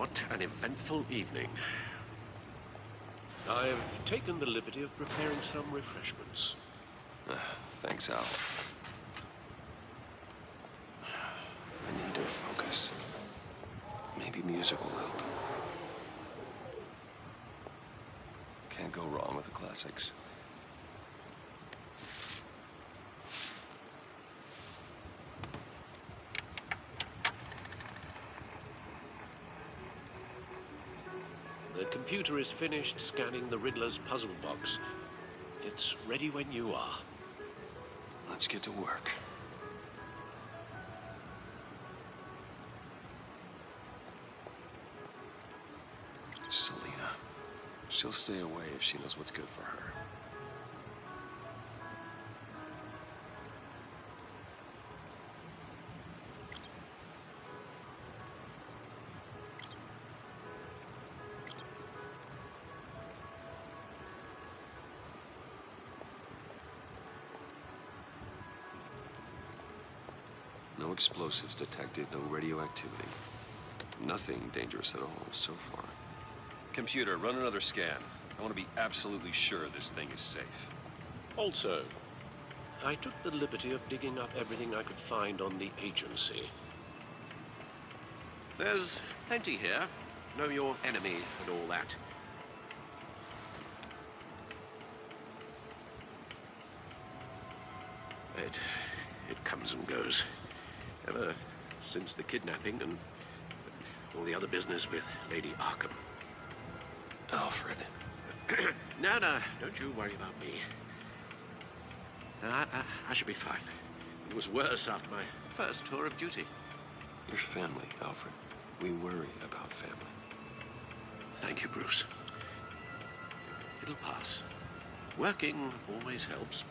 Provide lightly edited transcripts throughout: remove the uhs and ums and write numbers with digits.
What an eventful evening. I've taken the liberty of preparing some refreshments. Thanks, Al. I need to focus. Maybe music will help. Can't go wrong with the classics. The computer is finished scanning the Riddler's puzzle box. It's ready when you are. Let's get to work. Selena. She'll stay away if she knows what's good for her. No explosives detected, no radioactivity. Nothing dangerous at all so far. Computer, run another scan. I want to be absolutely sure this thing is safe. Also, I took the liberty of digging up everything I could find on the agency. There's plenty here. Know your enemy and all that. It comes and goes. Ever since the kidnapping and all the other business with Lady Arkham. Alfred. No, don't you worry about me. I should be fine. It was worse after my first tour of duty. Your family, Alfred. We worry about family. Thank you, Bruce. It'll pass. Working always helps.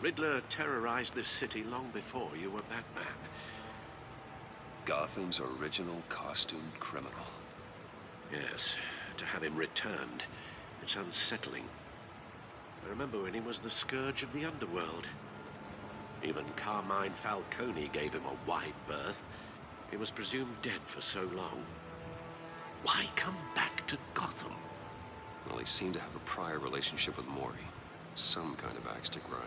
Riddler terrorized this city long before you were Batman. Gotham's original costumed criminal. Yes, to have him returned, it's unsettling. I remember when he was the scourge of the underworld. Even Carmine Falcone gave him a wide berth. He was presumed dead for so long. Why come back to Gotham? Well, he seemed to have a prior relationship with Mori. Some kind of axe to grind.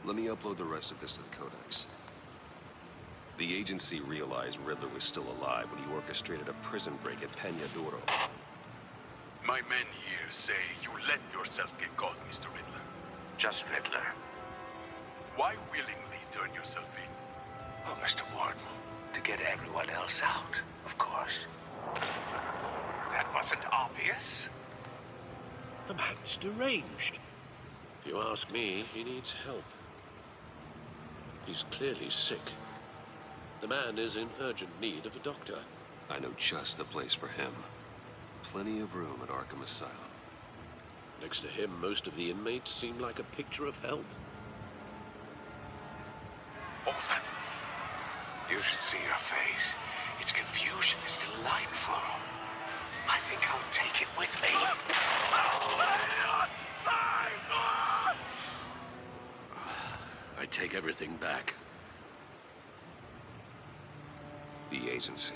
Let me upload the rest of this to the Codex. The agency realized Riddler was still alive when he orchestrated a prison break at Peña Duro. My men here say you let yourself get caught, Mr. Riddler. Just Riddler. Why willingly turn yourself in? Oh, Mr. Warden, to get everyone else out, of course. That wasn't obvious. The man's deranged. If you ask me, he needs help. He's clearly sick. The man is in urgent need of a doctor. I know just the place for him. Plenty of room at Arkham Asylum. Next to him, most of the inmates seem like a picture of health. What was that? You should see your face. Its confusion is delightful. I think I'll take it with me. I take everything back. The agency.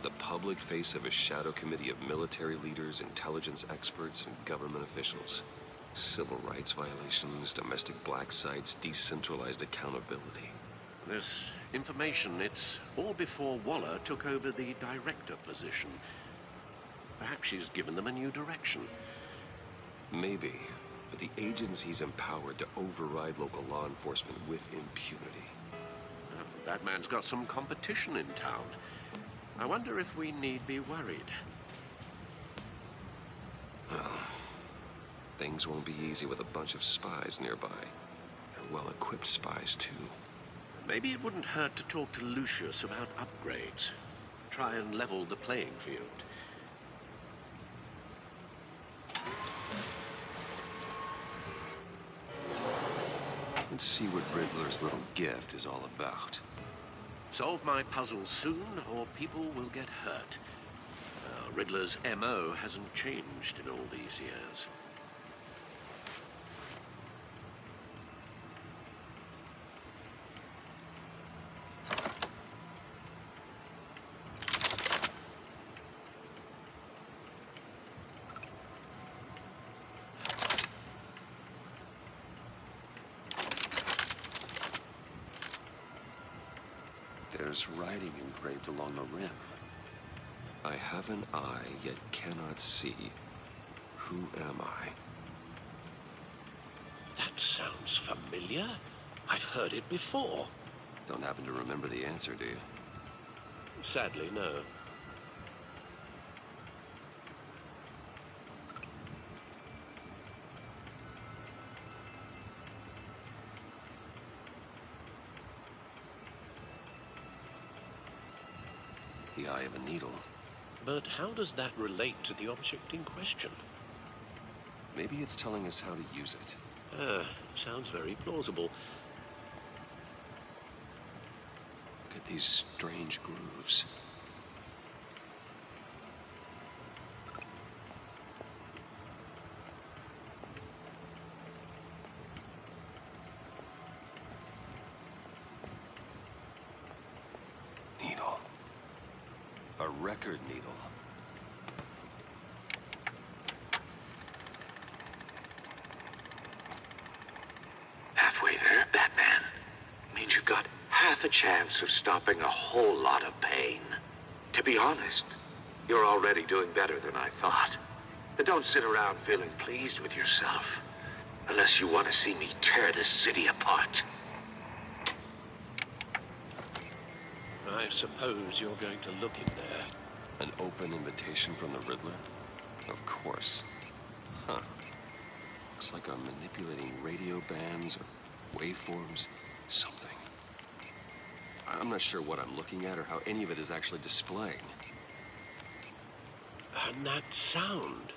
The public face of a shadow committee of military leaders, intelligence experts, and government officials. Civil rights violations, domestic black sites, decentralized accountability. This information, it's all before Waller took over the director position. Perhaps she's given them a new direction. Maybe, but the agency's empowered to override local law enforcement with impunity. Batman's got some competition in town. I wonder if we need be worried. Well, things won't be easy with a bunch of spies nearby. They're well-equipped spies, too. Maybe it wouldn't hurt to talk to Lucius about upgrades. Try and level the playing field. Let's see what Riddler's little gift is all about. Solve my puzzle soon, or people will get hurt. Riddler's MO hasn't changed in all these years. There's writing engraved along the rim. I have an eye, yet cannot see. Who am I? That sounds familiar. I've heard it before. Don't happen to remember the answer, do you? Sadly, no. The eye of a needle. But how does that relate to the object in question? Maybe it's telling us how to use it. Sounds very plausible. Look at these strange grooves. Needle. A record needle. Halfway there, Batman. Means you've got half a chance of stopping a whole lot of pain. To be honest, you're already doing better than I thought. But don't sit around feeling pleased with yourself. Unless you want to see me tear this city apart. I suppose you're going to look in there. An open invitation from the Riddler? Of course. Huh. Looks like I'm manipulating radio bands or waveforms. Something. I'm not sure what I'm looking at or how any of it is actually displaying. And that sound.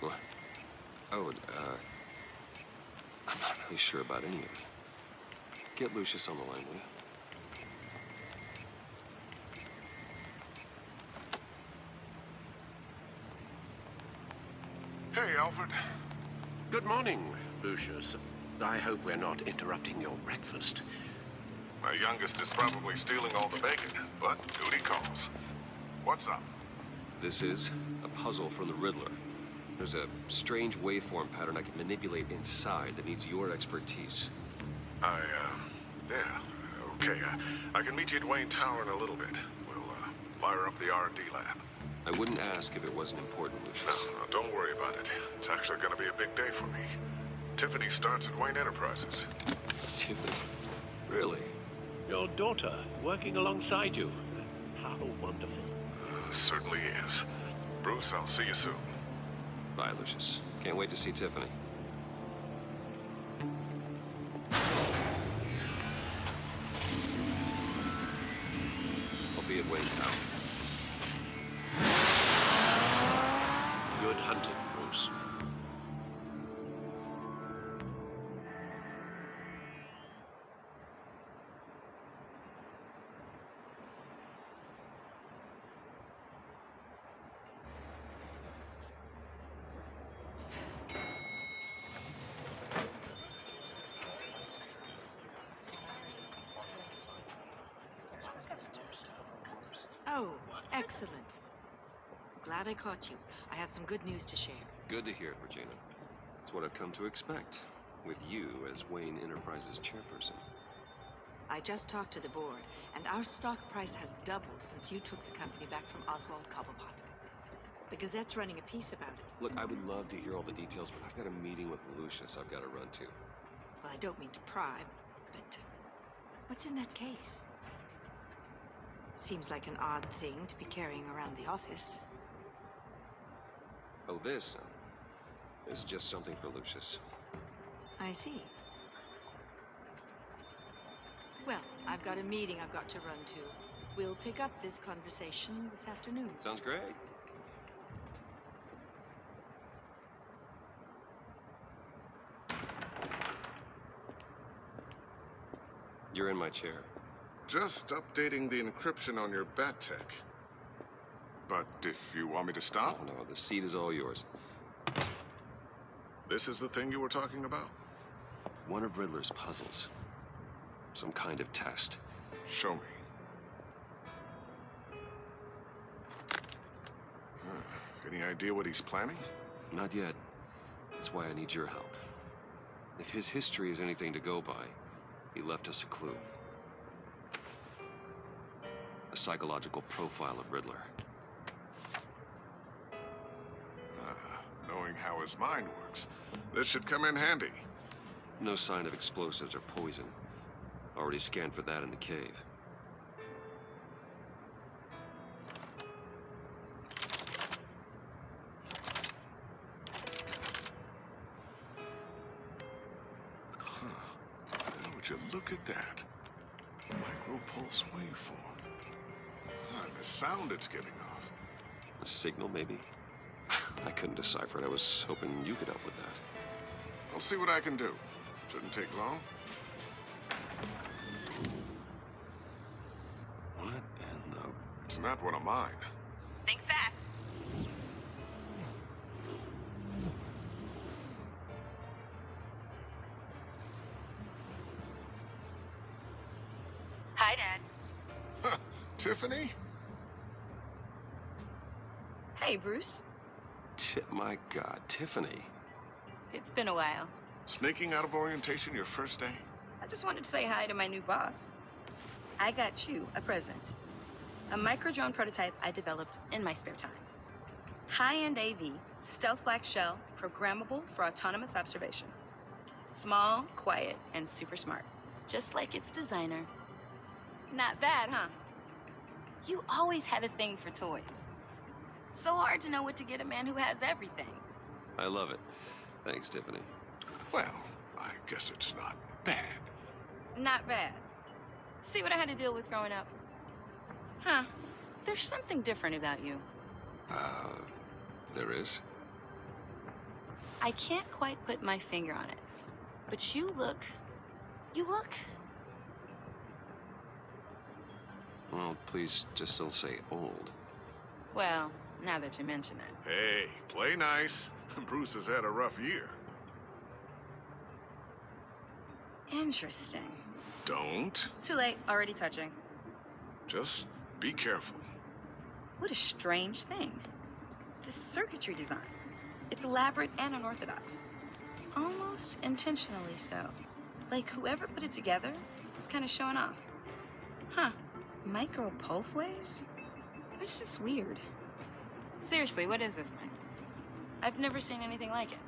What? Oh, I'm not really sure about any of it. Get Lucius on the line, will you? Hey, Alfred. Good morning, Lucius. I hope we're not interrupting your breakfast. My youngest is probably stealing all the bacon, but duty calls. What's up? This is a puzzle from the Riddler. There's a strange waveform pattern I can manipulate inside that needs your expertise. Yeah, okay. I can meet you at Wayne Tower in a little bit. We'll, fire up the R&D lab. I wouldn't ask if it wasn't important, Lucius. No, don't worry about it. It's actually gonna be a big day for me. Tiffany starts at Wayne Enterprises. Tiffany? Really? Your daughter working alongside you. How wonderful. Certainly is. Bruce, I'll see you soon. Bye, Lucius. Can't wait to see Tiffany. I'll be at Wayne Tower. Good hunting, Bruce. Oh, excellent. Glad I caught you. I have some good news to share. Good to hear it, Regina. It's what I've come to expect, with you as Wayne Enterprises chairperson. I just talked to the board, and our stock price has doubled since you took the company back from Oswald Cobblepot. The Gazette's running a piece about it. Look, I would love to hear all the details, but I've got a meeting with Lucius I've got to run to. Well, I don't mean to pry, but what's in that case? Seems like an odd thing to be carrying around the office. Oh, this? This is just something for Lucius. I see. Well, I've got a meeting I've got to run to. We'll pick up this conversation this afternoon. Sounds great. You're in my chair. Just updating the encryption on your bat tech. But if you want me to stop, Oh no, the seat is all yours. this is the thing you were talking about? One of Riddler's puzzles. Some kind of test. Show me. Any idea what he's planning? Not yet. That's why I need your help. If his history is anything to go by, he left us a clue. A psychological profile of Riddler. Knowing how his mind works, this should come in handy. No sign of explosives or poison. Already scanned for that in the cave. Would you look at that? Micropulse waveform. The sound it's giving off. A signal, maybe? I couldn't decipher it. I was hoping you could help with that. I'll see what I can do. Shouldn't take long. What in the... It's not one of mine. Think fast. Hi, Dad. Tiffany? Hey, Bruce. My God, Tiffany. It's been a while. Sneaking out of orientation your first day? I just wanted to say hi to my new boss. I got you a present. A micro-drone prototype I developed in my spare time. High-end AV, stealth black shell, programmable for autonomous observation. Small, quiet, and super smart. Just like its designer. Not bad, huh? You always had a thing for toys. So hard to know what to get a man who has everything. I love it. Thanks, Tiffany. Well, I guess it's not bad. Not bad. See what I had to deal with growing up? Huh. There's something different about you. There is? I can't quite put my finger on it. But you look... Well, please just don't say old. Well, now that you mention it. Hey, play nice. Bruce has had a rough year. Interesting. Don't. Too late, already touching. Just be careful. What a strange thing. The circuitry design. It's elaborate and unorthodox. Almost intentionally so. Like whoever put it together was kind of showing off. Huh. Micro pulse waves? It's just weird. Seriously, what is this thing? I've never seen anything like it.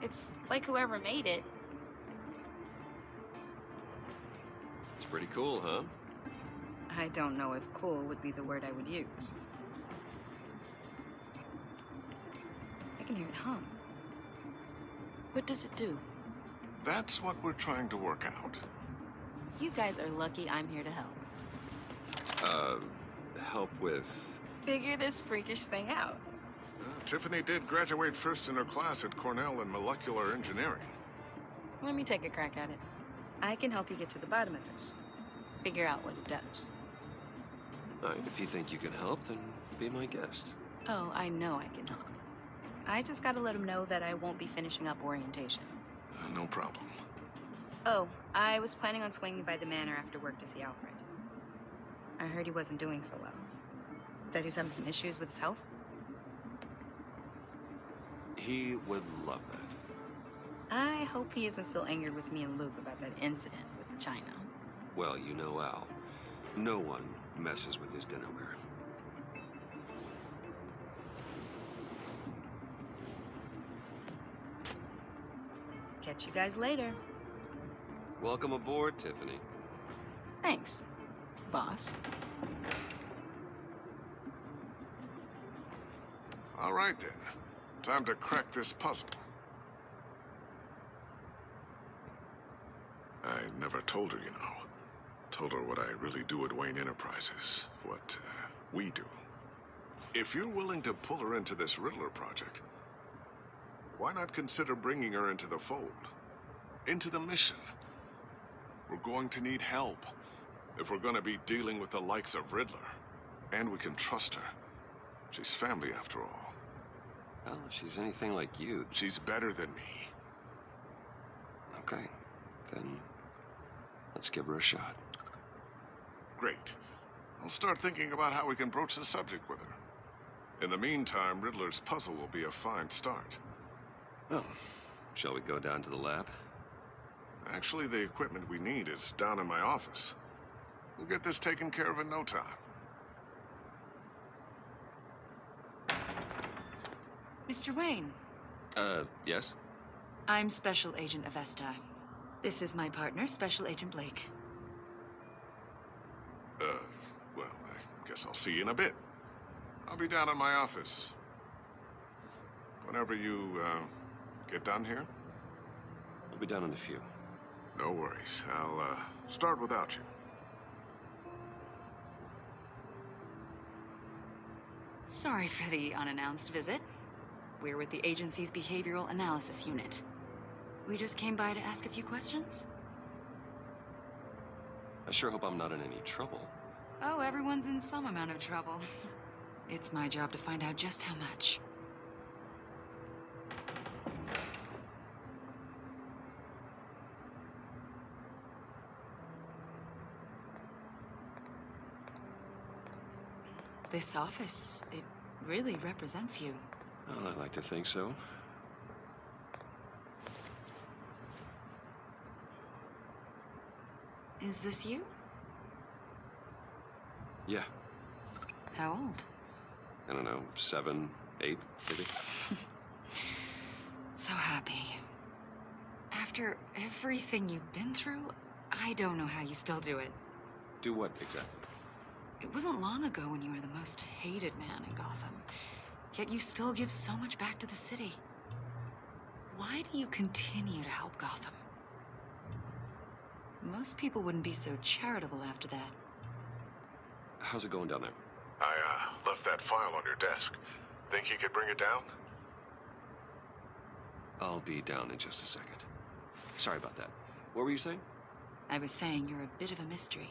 It's like whoever made it. It's pretty cool, huh? I don't know if cool would be the word I would use. I can hear it hum. What does it do? That's what we're trying to work out. You guys are lucky I'm here to help. Help with... Figure this freakish thing out. Tiffany did graduate first in her class at Cornell in molecular engineering. Let me take a crack at it. I can help you get to the bottom of this. Figure out what it does. All right, if you think you can help, then be my guest. Oh, I know I can help. I just gotta let him know that I won't be finishing up orientation. No problem. Oh, I was planning on swinging by the manor after work to see Alfred. I heard he wasn't doing so well. That he was having some issues with his health? He would love that. I hope he isn't still angered with me and Luke about that incident with the china. Well, you know Al. No one messes with his dinnerware. Catch you guys later. Welcome aboard, Tiffany. Thanks, boss. All right, then. Time to crack this puzzle. I never told her, you know. Told her what I really do at Wayne Enterprises. What we do. If you're willing to pull her into this Riddler project, why not consider bringing her into the fold? Into the mission? We're going to need help. If we're gonna be dealing with the likes of Riddler, and we can trust her. She's family after all. Well, if she's anything like you... She's better than me. Okay, then let's give her a shot. Great. I'll start thinking about how we can broach the subject with her. In the meantime, Riddler's puzzle will be a fine start. Well, shall we go down to the lab? Actually, the equipment we need is down in my office. We'll get this taken care of in no time. Mr. Wayne. Yes? I'm Special Agent Avesta. This is my partner, Special Agent Blake. Well, I guess I'll see you in a bit. I'll be down in my office. Whenever you, get done here? We'll be down in a few. No worries. I'll, start without you. Sorry for the unannounced visit. We're with the agency's behavioral analysis unit. We just came by to ask a few questions. I sure hope I'm not in any trouble. Oh, everyone's in some amount of trouble. It's my job to find out just how much. This office, it really represents you. Well, I like to think so. Is this you? Yeah. How old? I don't know, 7, 8, maybe? So happy. After everything you've been through, I don't know how you still do it. Do what, exactly? It wasn't long ago when you were the most hated man in Gotham. Yet you still give so much back to the city. Why do you continue to help Gotham? Most people wouldn't be so charitable after that. How's it going down there? I, left that file on your desk. Think you could bring it down? I'll be down in just a second. Sorry about that. What were you saying? I was saying you're a bit of a mystery.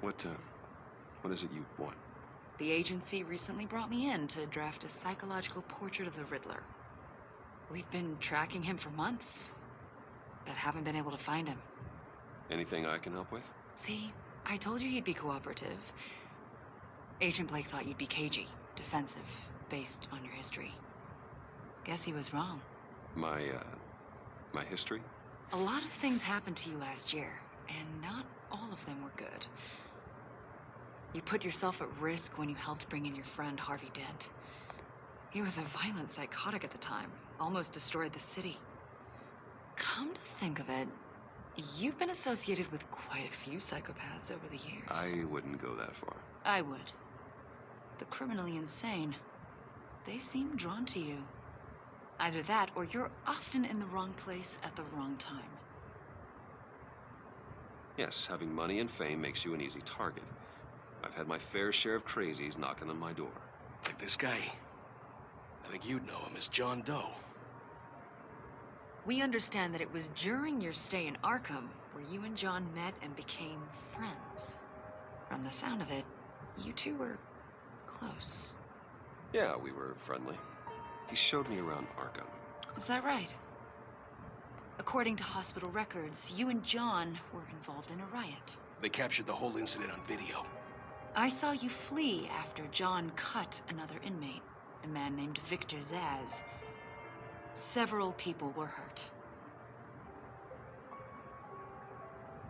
What is it you want? The agency recently brought me in to draft a psychological portrait of the Riddler. We've been tracking him for months, but haven't been able to find him. Anything I can help with? See, I told you he'd be cooperative. Agent Blake thought you'd be cagey, defensive, based on your history. Guess he was wrong. My history? A lot of things happened to you last year, and not all of them were good. You put yourself at risk when you helped bring in your friend Harvey Dent. He was a violent psychotic at the time, almost destroyed the city. Come to think of it, you've been associated with quite a few psychopaths over the years. I wouldn't go that far. I would. The criminally insane. They seem drawn to you. Either that, or you're often in the wrong place at the wrong time. Yes, having money and fame makes you an easy target. I've had my fair share of crazies knocking on my door. Like this guy. I think you'd know him as John Doe. We understand that it was during your stay in Arkham where you and John met and became friends. From the sound of it, you two were close. Yeah, we were friendly. He showed me around Arkham. Is that right? According to hospital records, you and John were involved in a riot. They captured the whole incident on video. I saw you flee after John cut another inmate, a man named Victor Zaz. Several people were hurt.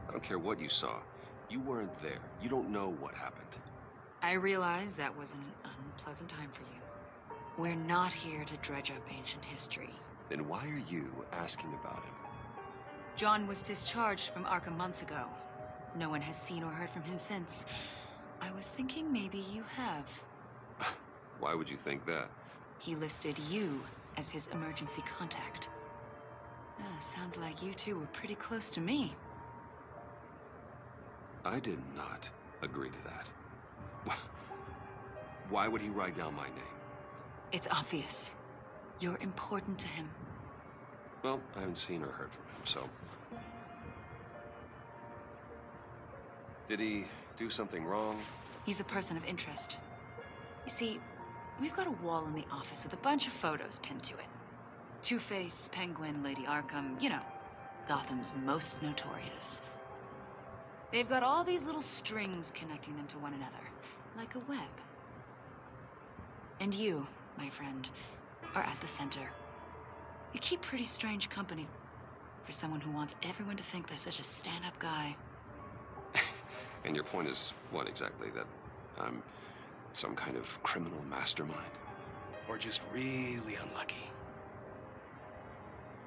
I don't care what you saw. You weren't there. You don't know what happened. I realize that was an unpleasant time for you. We're not here to dredge up ancient history. Then why are you asking about him? John was discharged from Arkham months ago. No one has seen or heard from him since. I was thinking maybe you have. Why would you think that? He listed you as his emergency contact. Sounds like you two were pretty close to me. I did not agree to that. Why would he write down my name? It's obvious. You're important to him. Well, I haven't seen or heard from him, so... Did he do something wrong? He's a person of interest. You see, we've got a wall in the office with a bunch of photos pinned to it. Two-Face, Penguin, Lady Arkham, you know, Gotham's most notorious. They've got all these little strings connecting them to one another, like a web. And you, my friend, are at the center. You keep pretty strange company for someone who wants everyone to think they're such a stand-up guy. And your point is what exactly? That I'm some kind of criminal mastermind? Or just really unlucky.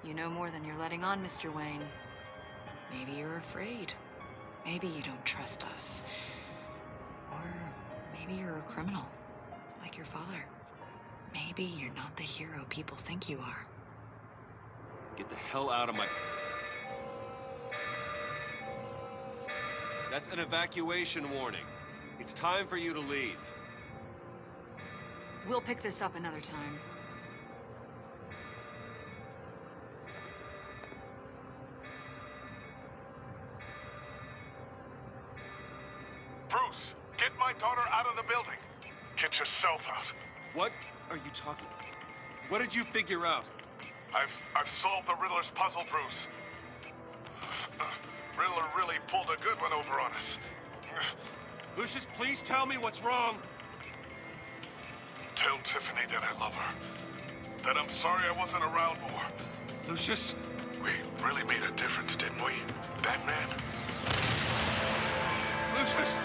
You know more than you're letting on, Mr. Wayne. Maybe you're afraid. Maybe you don't trust us. Or maybe you're a criminal, like your father. Maybe you're not the hero people think you are. Get the hell out of my... That's an evacuation warning. It's time for you to leave. We'll pick this up another time. Bruce, get my daughter out of the building. Get yourself out. What are you talking? What did you figure out? I've solved the Riddler's puzzle, Bruce. Riddler really pulled a good one over on us. Lucius, please tell me what's wrong. Tell Tiffany that I love her. That I'm sorry I wasn't around more. Lucius? We really made a difference, didn't we, Batman? Lucius!